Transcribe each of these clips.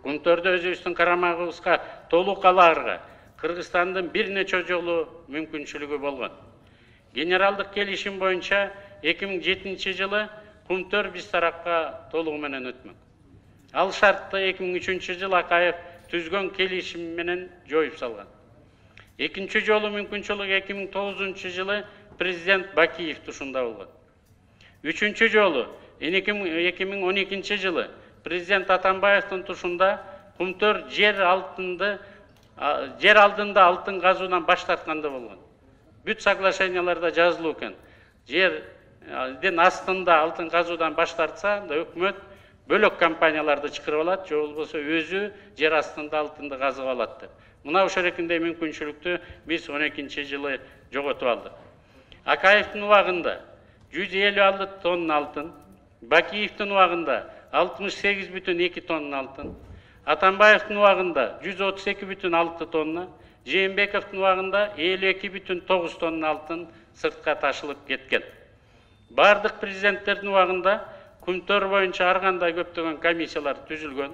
Кумтөрдө өзүбүздүн карамагыбызга толук алаарга Кыргызстандын бир нече жолу мүмкүнчүлүгү болгон. Генералдык келишим боюнча 2007 жылы Кумтөр биз тарапка толугу менен өтмөк. Ал шартты 2003 жылы Акаев түзгөн келишим менен жоюп салган. Экинчи жолу мүмкүнчүлүк 2009 жылы президент Бакиев тушунда болгон. Үчүнчү жолу 2012 жылы президент Атамбаевдин тушунда Кумтөр жер алдында алтын казуудан баш тартканда болгон. Бүт соглашенияларда жазылуу экен. Жердин астында алтын казуудан баш тартса, өкмөт бөлөк компанияларды чакырып алат, же болбосо өзү жер астында алтынды казып алат деп. Мына ошол экиндей мүмкүнчүлүктү биз 12 жылы жоготуп алдык. Акаевдин убагында 156 тонна алтын, Бакиевдин убагында 68,2 тонна алтын, Атамбаевдин убагында 132,6 тонна, Жээнбековдун убагында 52,9 тонна алтын сыртка ташылып кеткен. Бардык президенттердин убагында Кумтөр боюнча ар кандай көптөгөн комиссиялар түзүлгөн.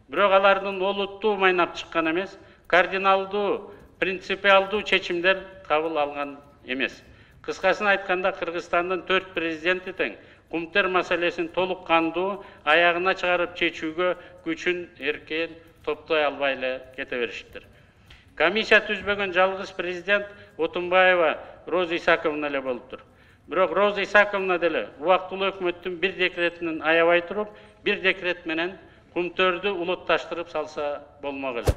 Бирок алардын олуттуу майнап чыккан эмес, кардиналдуу, принципиалдуу чечимдер кабыл алган эмес. Кыскасын айтканда, Кыргызстандын 4 президенти тең Кумтөр маселесин толук кандуу аягына чыгарып чечүүгө күчүн эркен топтой албай эле кете бериштир. Комиссия түзбөгөн жалгыз президент Отунбаева Роза Исаковна эле болуптур. Бирок Роза Исаковна деле убактылуу өкмөттүн бир декретинен аябай туруп, бир декрет менен Кумтөрдү улутташтырып салса болмок эле.